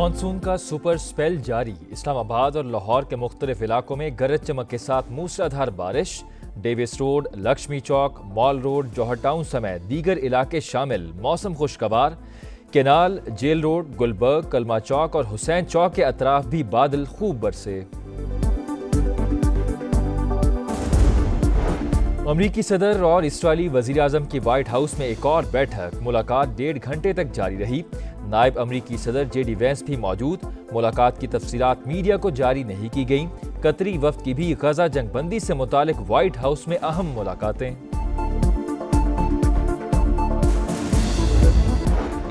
Monsoon का super spell जारी। इस्लामाबाद और लाहौर के मुख्तलिफ इलाकों में गरज चमक के साथ मूसलाधार बारिश। डेविस रोड, लक्ष्मी चौक, मॉल रोड, जौहर टाउन समेत दीगर इलाके शामिल। मौसम खुशगवार। केनाल, जेल रोड, गुलबर्ग, कलमा चौक और हुसैन चौक के अतराफ भी बादल खूब बरसे। अमरीकी सदर और इसराइली वजीर आजम की व्हाइट हाउस में एक और बैठक। मुलाकात 1.5 घंटे तक जारी रही। नायब अमरीकी सदर JD वैंस भी मौजूद। मुलाकात की तफसीलात मीडिया को जारी नहीं की गईं। कतरी वफ्द की भी गजा जंगबंदी से मुतालिक व्हाइट हाउस में अहम मुलाकातें।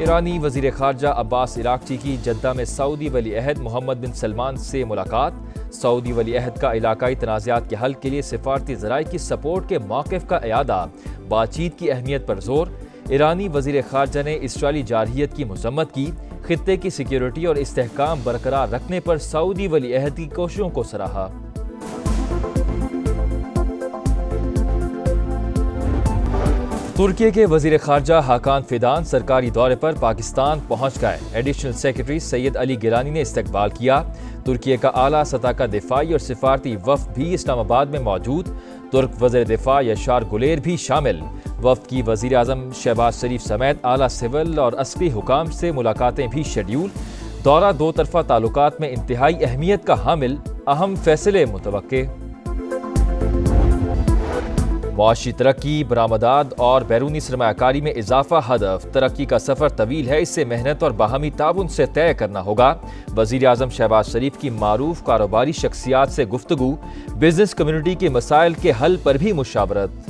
ईरानी वजीर खारजा अब्बास इराक्ची की जद्दा में सऊदी वली अहद मोहम्मद बिन सलमान से मुलाकात। सऊदी वली अहद का इलाकाई तनाज़ात के हल के लिए सिफारती ज़राए की सपोर्ट के मौक़िफ़ का इयादा। बातचीत की अहमियत पर जोर। ईरानी वजीर खारजा ने इसराइली जारहियत की मज़म्मत की। खित्ते की सिक्योरिटी और इस्तेहकाम बरकरार रखने पर सऊदी वली अहद की कोशिशों को सराहा। तुर्की के वजीर खारजा हाकान फिदान सरकारी दौरे पर पाकिस्तान पहुंच गए। एडिशनल सेक्रेटरी सैयद अली गिलानी ने इस्तकबाल किया। तुर्की का आला सतह का दिफाई और सिफारती वफ्द भी इस्लामाबाद में मौजूद। तुर्क वज़ीर दिफा यशार गुलेर भी शामिल। वफ्द की वज़ीर आज़म शहबाज शरीफ समेत आला सिविल और अस्करी हुकाम से मुलाकातें भी शेड्यूल। दौरा दो तरफ़ा ताल्लुकात में इंतहाई अहमियत का हामिल। अहम फैसले मुतवक्के। मुआशी तरक्की, बरामदात और बैरूनी सरमायाकारी में इजाफा हदफ। तरक्की का सफ़र तवील है, इससे मेहनत और बाहमी ताउन से तय करना होगा। वज़ीर आज़म शहबाज शरीफ की मारूफ कारोबारी शख्सियात से गुफ्तगू। बिजनेस कम्युनिटी के मसाइल के हल पर भी मुशावरत।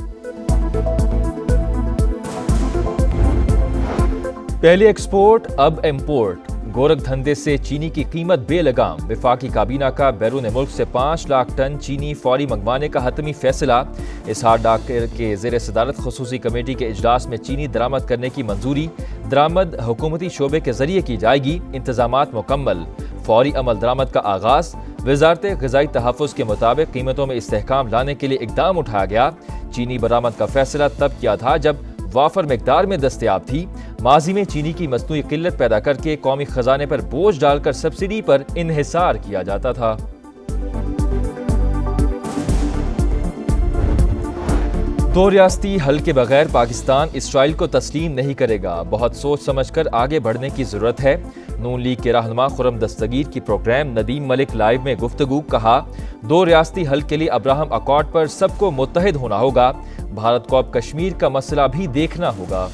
पहले एक्सपोर्ट अब इम्पोर्ट। गोरख धंधे से चीनी की कीमत बेलगाम। वफाकी काबीना का बैरून मुल्क से 5 लाख टन चीनी फौरी मंगवाने का हतमी फैसला। इसहार डाकर के ज़ेर सदारत खुसूसी कमेटी के इजलास में चीनी दरामद करने की मंजूरी। दरामद हुकूमती शोबे के जरिए की जाएगी। इंतजामात मुकम्मल। फौरी अमल दरामद का आगाज। वजारत ग़िज़ाई तहफ़्फ़ुज़ के मुताबिक कीमतों में इस्तेहकाम लाने के लिए इक़दाम उठाया गया। चीनी बरामद का फैसला तब किया था जब वाफर मिकदार में दस्तयाब थी। माजी में चीनी की मसनूई किल्लत पैदा करके कौमी खजाने पर बोझ डालकर सब्सिडी पर इन्हिसार किया जाता था। दो रियासती हल के बगैर पाकिस्तान इसराइल को तस्लीम नहीं करेगा। बहुत सोच समझकर आगे बढ़ने की जरूरत है। नून लीग के रहनुमा खुर्रम दस्तगीर की प्रोग्राम नदीम मलिक लाइव में गुफ्तगू। कहा, दो रियासती हल के लिए अब्राहम अकॉर्ड पर सबको मुत्तहिद होना होगा। भारत को अब कश्मीर का मसला भी देखना होगा।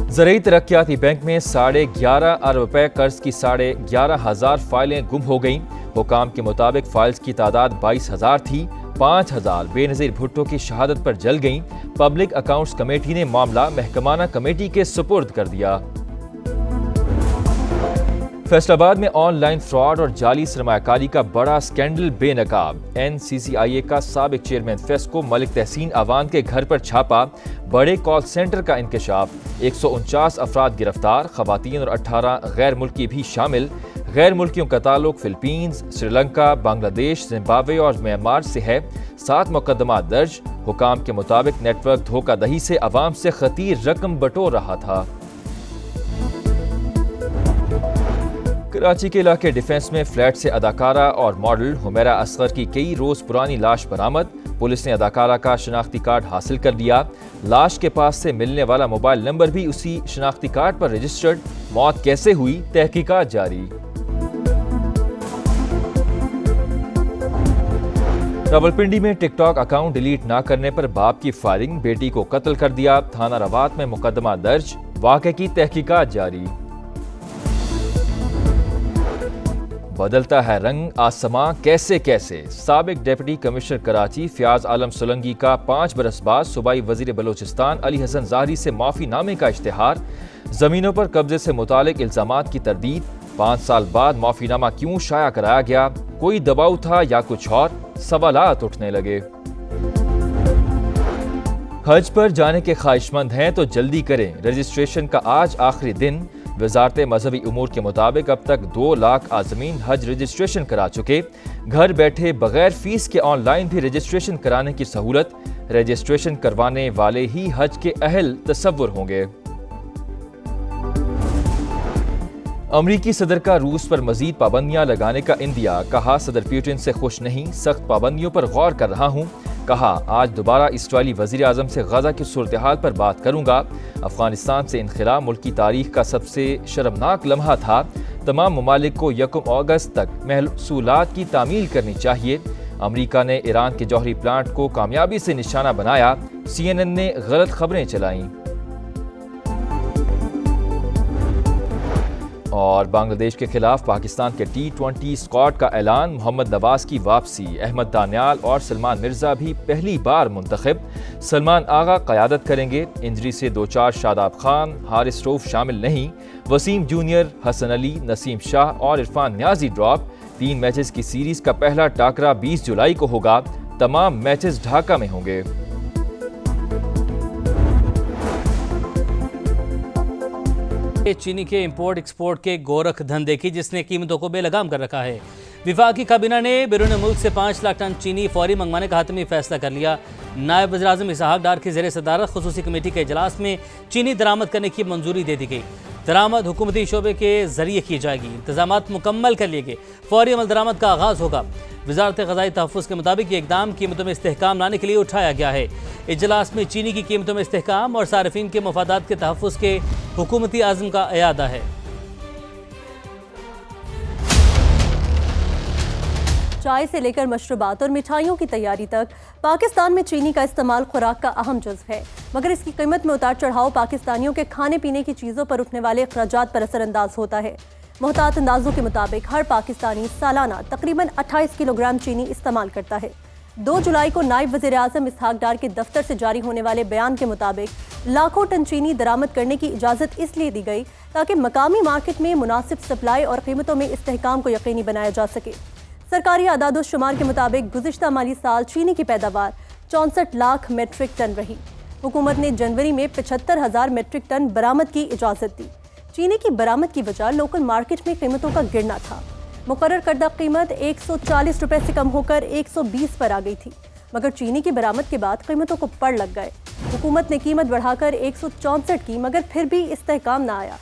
ज़राई तरक्याती बैंक में 11.5 अरब रुपए कर्ज की 11,500 फाइलें गुम हो गईं। हुकाम के मुताबिक फाइल्स की तादाद 22,000 थी। 5,000 बेनज़ीर भुट्टो की शहादत पर जल गईं। पब्लिक अकाउंट्स कमेटी ने मामला महकमाना कमेटी के सुपुर्द कर दिया। फैसलाबाद में ऑनलाइन फ्रॉड और जाली सरमायाकारी का बड़ा स्कैंडल बेनकाब। NCCIA का साबिक चेयरमैन फेस्को मलिक तहसीन अवान के घर पर छापा। बड़े कॉल सेंटर का इंकशाफ। 149 अफराद गिरफ्तार। खवातीन और 18 गैर मुल्की भी शामिल। गैर मुल्कियों का ताल्लुक फिलीपींस, श्रीलंका, बांग्लादेश, जिम्बाब्वे और म्यांमार से है। 7 मुकदमा दर्ज। हुकाम के मुताबिक नेटवर्क धोखाधड़ी से अवाम से खतीर रकम बटोर रहा था। कराची के इलाके डिफेंस में फ्लैट से अदाकारा और मॉडल हुमैरा असगर की कई रोज पुरानी लाश बरामद। पुलिस ने अदाकारा का शनाख्ती कार्ड हासिल कर लिया। लाश के पास से मिलने वाला मोबाइल नंबर भी उसी शनाख्ती कार्ड पर रजिस्टर्ड। मौत कैसे हुई, तहकीकात जारी। रावलपिंडी में टिकटॉक अकाउंट डिलीट न करने पर बाप की फायरिंग। बेटी को कत्ल कर दिया। थाना रवात में मुकदमा दर्ज। वाक़े की तहकीकात जारी। बदलता है रंग आसमां कैसे कैसे। साबिक डिप्टी कमिश्नर कराची फयाज आलम सोलंगी का 5 बरस बाद सूबाई वजीर बलोचिस्तान अली हसन ज़ाहरी से माफ़ी नामे का इश्तिहार। ज़मीनों पर कब्जे से मुतालिक इल्ज़ामात की तरदीद। 5 साल बाद माफ़ीनामा क्यों शाया कराया गया, कोई दबाव था या कुछ और, सवालात उठने लगे। हज पर जाने के ख्वाहिशमंद हैं तो जल्दी करें। रजिस्ट्रेशन का आज आखिरी दिन। वजारत मजहबी उमूर के मुताबिक अब तक 2 लाख आज़मीन हज रजिस्ट्रेशन करा चुके। घर बैठे बगैर फीस के ऑनलाइन भी रजिस्ट्रेशन कराने की सहूलत। रजिस्ट्रेशन करवाने वाले ही हज के अहल तसव्वुर होंगे। امریکی صدر کا روس پر مزید پابندیاں لگانے کا اندیا، کہا صدر پیوٹن سے خوش نہیں، سخت پابندیوں پر غور کر رہا ہوں، کہا آج دوبارہ اسرائیلی وزیر اعظم سے غزہ کی صورتحال پر بات کروں گا، افغانستان سے انخلا ملک کی تاریخ کا سب سے شرمناک لمحہ تھا، تمام ممالک کو 1 اگست تک محصولات کی تعمیل کرنی چاہیے، امریکہ نے ایران کے جوہری پلانٹ کو کامیابی سے نشانہ بنایا، CNN نے غلط خبریں چلائیں۔ اور بنگلہ دیش کے خلاف پاکستان کے T20 اسکواڈ کا اعلان، محمد نواز کی واپسی، احمد دانیال اور سلمان مرزا بھی پہلی بار منتخب، سلمان آغا قیادت کریں گے، انجری سے دوچار شاداب خان، حارث روف شامل نہیں، وسیم جونیئر، حسن علی، نسیم شاہ اور عرفان نیازی ڈراپ، 3 میچز کی سیریز کا پہلا ٹاکرا 20 جولائی کو ہوگا، تمام میچز ڈھاکہ میں ہوں گے۔ چینی کے امپورٹ ایکسپورٹ کے گورکھ دھندے کی، جس نے قیمتوں کو بے لگام کر رکھا ہے۔ وفاقی کابینہ نے بیرون ملک سے 5 لاکھ ٹن چینی فوری منگوانے کا حتمی فیصلہ کر لیا۔ نائب وزیر اعظم اسحاق ڈار کی زیر صدارت خصوصی کمیٹی کے اجلاس میں چینی درآمد کرنے کی منظوری دے دی گئی۔ درآمد حکومتی شعبے کے ذریعے کی جائے گی، انتظامات مکمل کر لیے گئے، فوری عمل درآمد کا آغاز ہوگا۔ وزارت غذائی تحفظ کے مطابق یہ اقدام قیمتوں میں استحکام لانے کے لیے اٹھایا گیا ہے۔ اجلاس میں چینی کی قیمتوں میں استحکام اور صارفین کے مفادات کے تحفظ کے حکومتی عزم کا اعادہ ہے۔ چائے سے لے کر مشروبات اور مٹھائیوں کی تیاری تک پاکستان میں چینی کا استعمال خوراک کا اہم جزو ہے، مگر اس کی قیمت میں اتار چڑھاؤ پاکستانیوں کے کھانے پینے کی چیزوں پر اٹھنے والے اخراجات پر اثر انداز ہوتا ہے۔ محتاط اندازوں کے مطابق ہر پاکستانی سالانہ تقریباً 28 کلو گرام چینی استعمال کرتا ہے۔ 2 جولائی کو نائب وزیر اعظم اسحاق ڈار کے دفتر سے جاری ہونے والے بیان کے مطابق لاکھوں ٹن چینی درآمد کرنے کی اجازت اس لیے دی گئی تاکہ مقامی مارکیٹ میں مناسب سپلائی اور قیمتوں میں استحکام کو یقینی بنایا جا سکے۔ سرکاری اعداد و شمار کے مطابق گزشتہ مالی سال چینی کی پیداوار 64 لاکھ میٹرک ٹن رہی۔ حکومت نے جنوری میں 75,000 میٹرک ٹن برآمد کی اجازت دی۔ چینی کی برآمد کی وجہ لوکل مارکیٹ میں قیمتوں کا گرنا تھا۔ مقرر کردہ قیمت 140 روپے سے کم ہو کر 120 پر آ گئی تھی، مگر چینی کی برآمد کے بعد قیمتوں کو پڑ لگ گئے۔ حکومت نے قیمت بڑھا کر 164 کی، مگر پھر بھی استحکام نہ آیا۔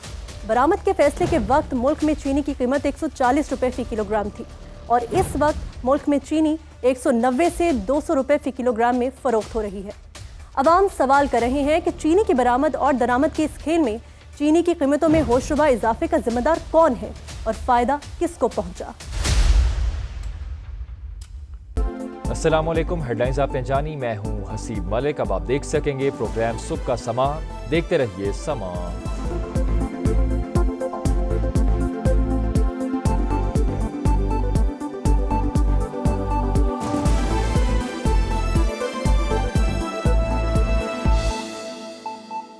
برآمد کے فیصلے کے وقت ملک میں چینی کی قیمت 140 روپے فی کلو گرام تھی اور اس وقت ملک میں چینی 190 سے 200 روپے فی کلو گرام میں فروخت ہو رہی ہے۔ عوام سوال کر رہے ہیں کہ چینی کی برآمد اور درآمد کے اس کھیل میں چینی کی قیمتوں میں ہوش ربا اضافے کا ذمہ دار کون ہے اور فائدہ کس کو پہنچا؟ السلام علیکم، ہیڈ لائنز آپ نے جانی، میں ہوں حسیب ملک۔ اب آپ دیکھ سکیں گے پروگرام صبح کا سما، دیکھتے رہیے سما۔